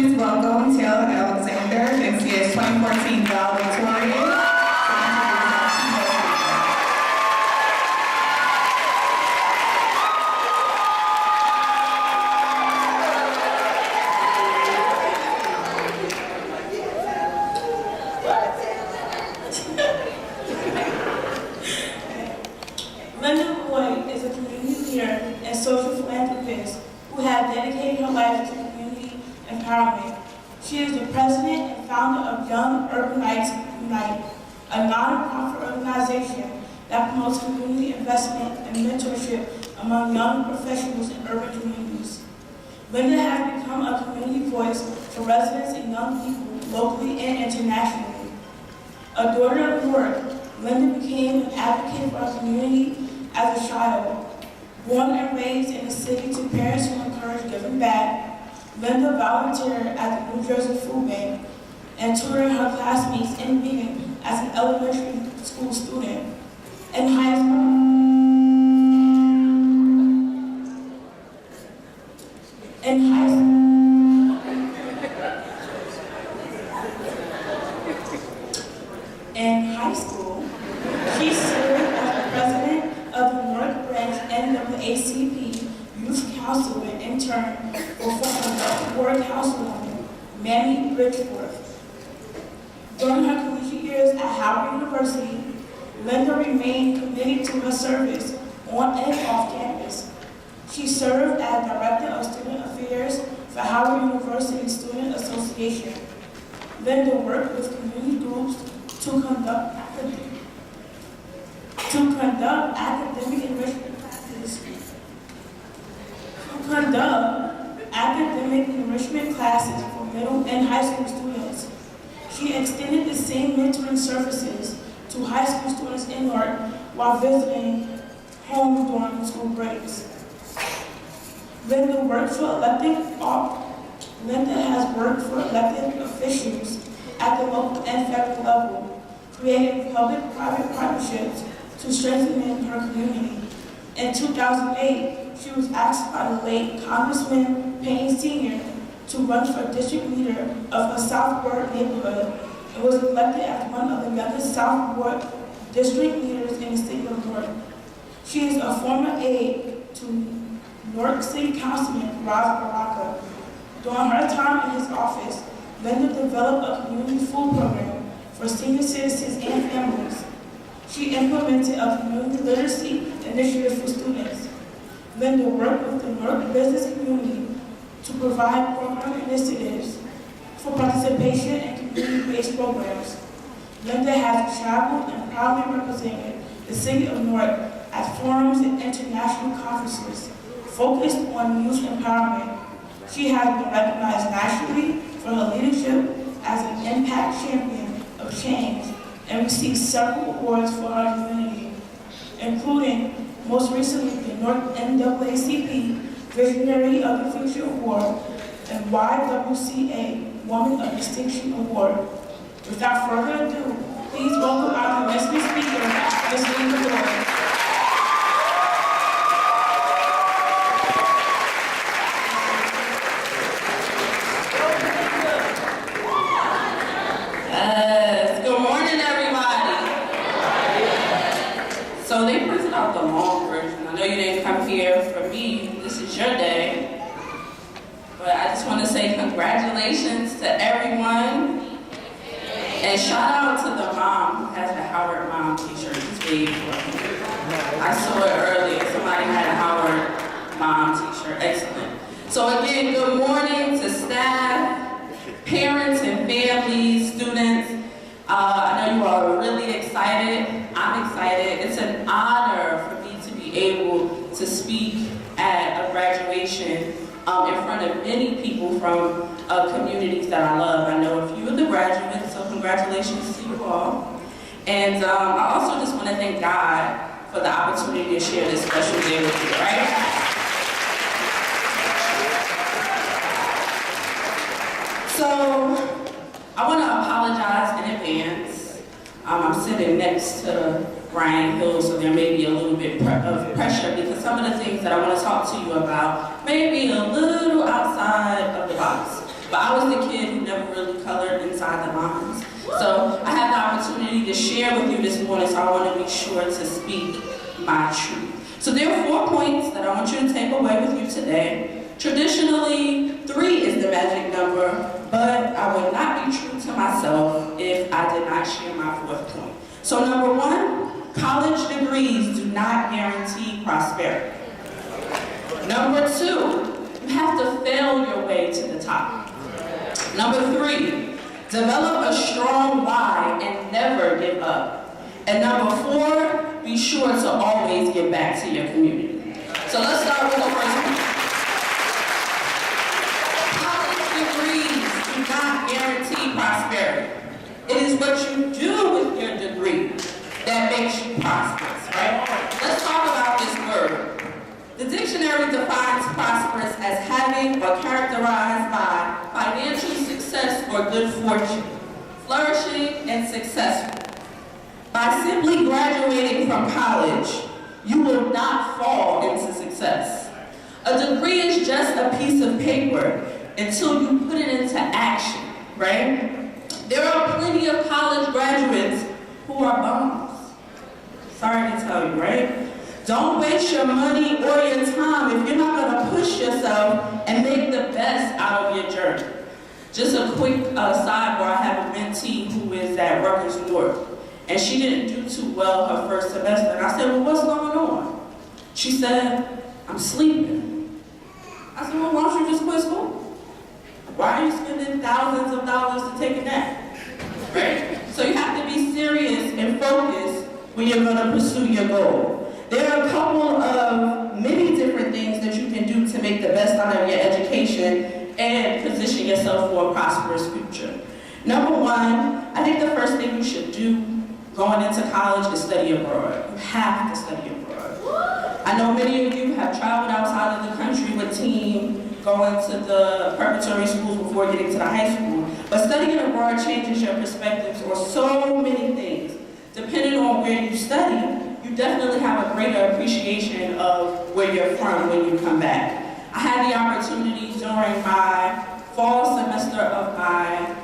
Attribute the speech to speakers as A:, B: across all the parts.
A: please welcome Taylor Alexander, NCS 2014 valedictorian.
B: Linda Boyd is a community leader and social philanthropist who has dedicated her life to community empowerment. She is the president and founder of Young Urbanites Unite, a nonprofit organization that promotes community investment and mentorship among young professionals in urban communities. Linda has become a community voice for residents and young people locally and internationally. A daughter of Newark, Linda became an advocate for our community as a child. Born and raised in the city to parents who encourage giving back, Linda volunteered at the New Jersey Food Bank and tutored her classmates in reading as an elementary school student. In high school, she served as the president of the North Branch NAACP Youth Council and intern for former Ward Councilwoman Mamie Bridgeforth. During her collegiate years at Howard University, Linda remained committed to her service on and off campus. She served as Director of Student Affairs for Howard University Student Association. Linda worked with community groups to conduct academic enrichment classes for middle and high school students. She extended the same mentoring services to high school students in Newark while visiting home during school breaks. Linda has worked for elected officials at the local and federal level, creating public-private partnerships to strengthen her community. In 2008, she was asked by the late Congressman Payne Sr. to run for district leader of her South Ward neighborhood and was elected as one of the youngest South Ward district leaders in the city of Newark. She is a former aide to Newark City Councilman Ras Baraka. During her time in his office, Linda developed a community food program for senior citizens and families. She implemented a community literacy initiative for students. Linda worked with the Newark business community to provide program initiatives for participation in community-based programs. Linda has traveled and proudly represented the city of Newark at forums and international conferences focused on youth empowerment. She has been recognized nationally for her leadership as an impact champion of change and received several awards for her community, including most recently the Newark NAACP Visionary of the Future Award and YWCA Woman of Distinction Award. Without further ado, please welcome our commencement speaker, Ms. Linda Boyd.
C: Good morning, everybody. So they printed out the long version. I know you didn't come here for me. This is your day. But I just want to say congratulations to everyone. And shout out to the mom who has the Howard Mom t-shirt. He's waiting for me. I saw it earlier. Somebody had a Howard Mom t-shirt. Excellent. So again, good morning to staff, parents and families, students. I know you all are really excited. I'm excited. It's an honor for me to be able to speak at a graduation in front of many people from communities that I love. I know a few of the graduates, so congratulations to you all. And I also just want to thank God for the opportunity to share this special day with you, right? So, I want to apologize in advance. I'm sitting next to Brian Hill, so there may be a little bit of pressure because some of the things that I want to talk to you about may be a little outside of the box. But I was the to share with you this morning, so I want to be sure to speak my truth. So there are 4 points that I want you to take away with you today. Traditionally, 3 is the magic number, but I would not be true to myself if I did not share my 4th point. So number 1, college degrees do not guarantee prosperity. Number 2, you have to fail your way to the top. Number 3, develop a strong why and never give up. And number 4, be sure to always give back to your community. So let's start with the first one. College degrees do not guarantee prosperity. It is what you do with your degree that makes you prosperous, right? Let's talk about this word. The dictionary defines prosperous as having or characterized by financial success or good fortune, flourishing and successful. By simply graduating from college, you will not fall into success. A degree is just a piece of paper until you put it into action, right? There are plenty of college graduates who are bums. Sorry to tell you, right? Don't waste your money or your time if you're not going to push yourself and make the best out of your journey. Just a quick sidebar, I have a mentee who is at Rutgers North, and she didn't do too well her first semester. And I said, well, what's going on? She said, I'm sleeping. I said, well, why don't you just quit school? Why are you spending thousands of dollars to take a nap? Right? So you have to be serious and focused when you're going to pursue your goal. There are a couple of many different things that you can do to make the best out of your education and position yourself for a prosperous future. Number 1, I think the first thing you should do going into college is study abroad. You have to study abroad. I know many of you have traveled outside of the country with team, going to the preparatory schools before getting to the high school, but studying abroad changes your perspectives on so many things. Depending on where you study, you definitely have a greater appreciation of where you're from when you come back. I had the opportunity during my fall semester of my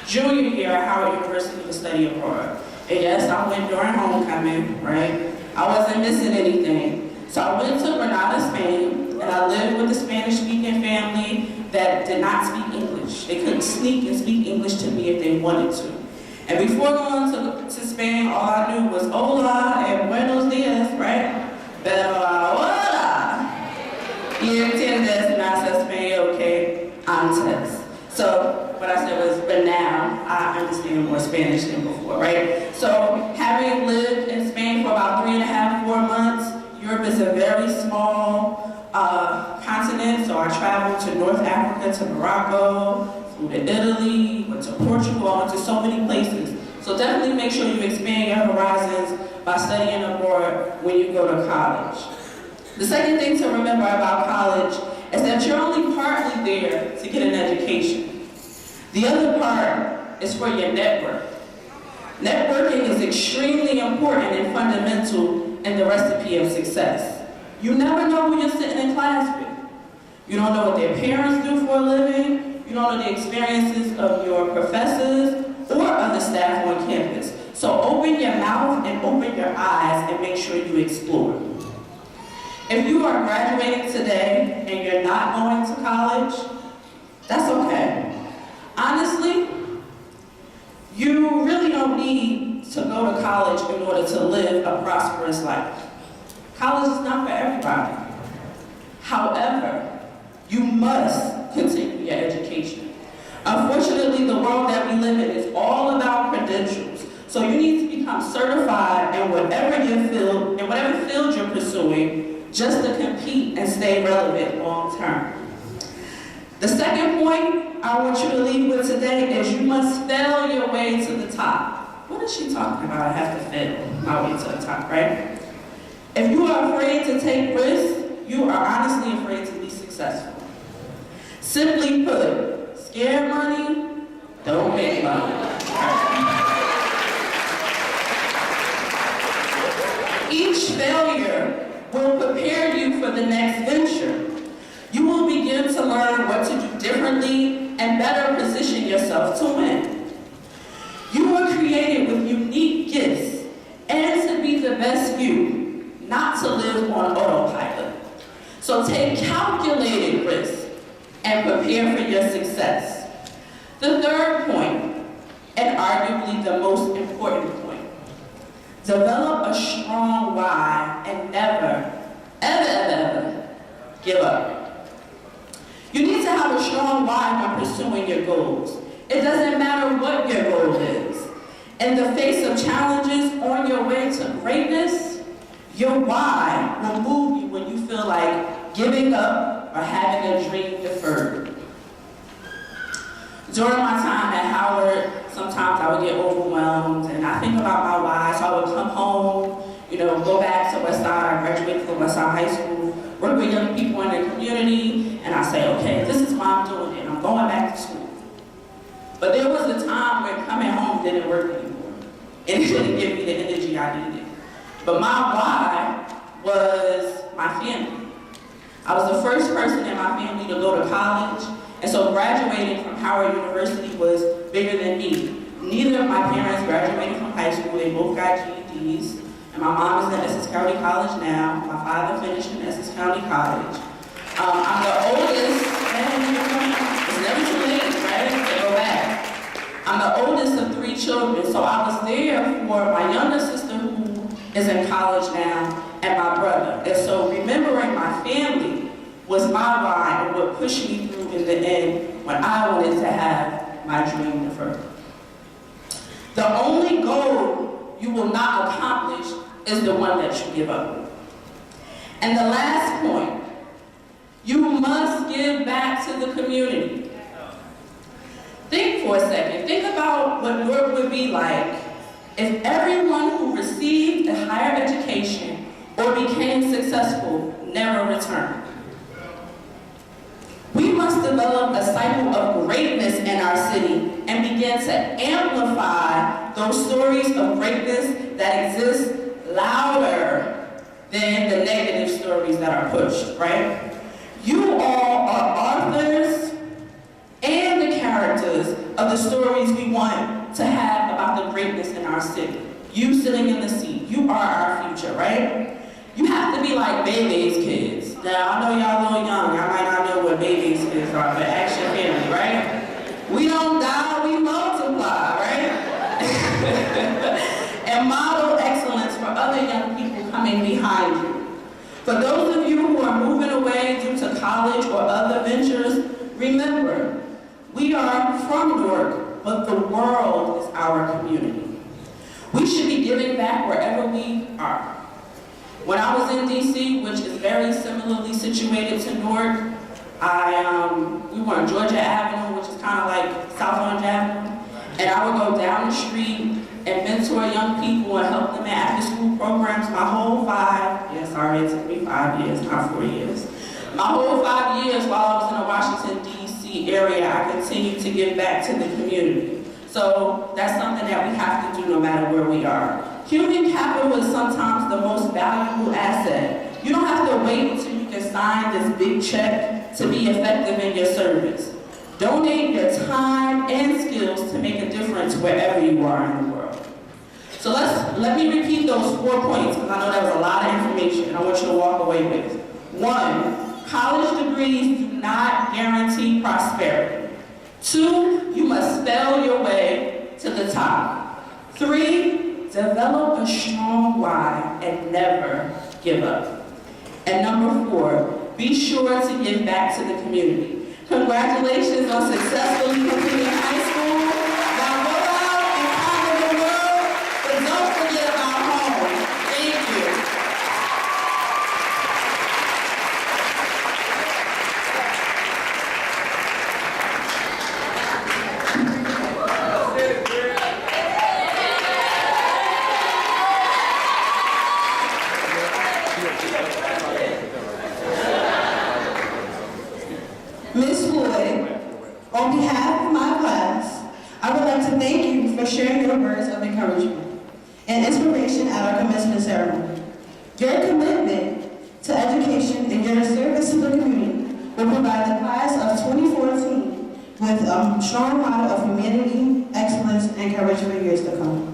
C: junior year at Howard University to study abroad. And yes, I went during homecoming, right? I wasn't missing anything. So I went to Granada, Spain, and I lived with a Spanish-speaking family that did not speak English. They couldn't sneak and speak English to me if they wanted to. And before going to Spain, all I knew was hola and buenos dias, right? Pero hola. Y entiendes, and I said español, okay, antes. So what I said was, but now I understand more Spanish than before, right? So having lived in Spain for about 3.5, 4 months, Europe is a very small continent, so I traveled to North Africa, to Morocco, flew to Italy, went to Portugal, I went to so many places. So definitely make sure you expand your horizons by studying abroad when you go to college. The second thing to remember about college is that you're only partly there to get an education. The other part is for your network. Networking is extremely important and fundamental in the recipe of success. You never know who you're sitting in class with. You don't know what their parents do for a living. You don't know the experiences of your professors or other staff on campus. So open your mouth and open your eyes and make sure you explore. If you are graduating today and you're not going to college, that's okay. Honestly, you really don't need to go to college in order to live a prosperous life. College is not for everybody. However, you must continue your education. Unfortunately, the world that we live in is all about credentials. So you need to become certified in whatever field you're pursuing, just to compete and stay relevant long term. The second point I want you to leave with today is you must fail your way to the top. What is she talking about? I have to fail my way to the top, right? If you are afraid to take risks, you are honestly afraid to be successful. Simply put, scared money, don't make money. Each failure will prepare you for the next venture. You will begin to learn what to do differently and better position yourself to win. You were created with unique gifts you not to live on autopilot. So take calculated risks and prepare for your success. The third point, and arguably the most important point, develop a strong why and never, ever give up. You need to have a strong why when pursuing your goals. It doesn't matter what your goal is. In the face of challenges on your way to greatness, your why will move you when you feel like giving up or having a dream deferred. During my time at Howard, sometimes I would get overwhelmed and I think about my why, so I would come home, go back to Westside. I graduated from Westside High School, work with young people in the community, and I say, okay, this is why I'm doing it. I'm going back to school. But there was a time when coming home didn't work anymore. It didn't give me the energy I needed. But my why was my family. I was the first person in my family to go to college, and so graduating from Howard University was bigger than me. Neither of my parents graduated from high school. They both got GEDs. And my mom is at Essex County College now. My father finished in Essex County College. I'm the oldest, it's never too late, right, to go back. I'm the oldest of 3 children, so I was there for my younger sister who is in college now, and my brother. And so remembering my family was my why and what pushed me through in the end when I wanted to have my dream deferred. The only goal you will not accomplish is the one that you give up. And the last point, you must give back to the community. Think for a second. Think about what Newark would be like if everyone who received a higher education or became successful never returned. We must develop a cycle of greatness in our city and begin to amplify those stories of greatness that exist louder than the negative stories that are pushed, right? You all are authors and the characters of the stories we want to have about the greatness in our city. You sitting in the seat, you are our future, right? You have to be like Bebe's kids. Now, I know y'all a little young, I might not know what Bebe's kids are, but ask your family, right? We don't die, we multiply, right? And model excellence for other young people coming behind you. For those of you who are moving away due to college or other ventures, remember, we are from Newark, but the world is our community. We should be giving back wherever we are. When I was in DC, which is very similarly situated to Newark, we were on Georgia Avenue, which is kind of like South Orange Avenue, and I would go down the street and mentor young people and help them in after-school programs my whole 5 years. Sorry, it took me 5 years, not 4 years. My whole 5 years while I was in the Washington, D.C. area, I continued to give back to the community. So that's something that we have to do no matter where we are. Human capital is sometimes the most valuable asset. You don't have to wait until you can sign this big check to be effective in your service. Donate your time and skills to make a difference wherever you are in the world. So let me repeat those 4 points, because I know that was a lot of information I want you to walk away with. 1, college degrees do not guarantee prosperity. 2, you must spell your way to the top. 3, develop a strong why and never give up. And number 4, be sure to give back to the community. Congratulations on successfully completing high school. Now go out and conquer the world, but don't forget about home. Thank you.
B: Ms. Floyd, on behalf of my class, I would like to thank you for sharing your words of encouragement and inspiration at our commencement ceremony. Your commitment to education and your service to the community will provide the class of 2014 with a strong model of humanity, excellence, and courage for years to come.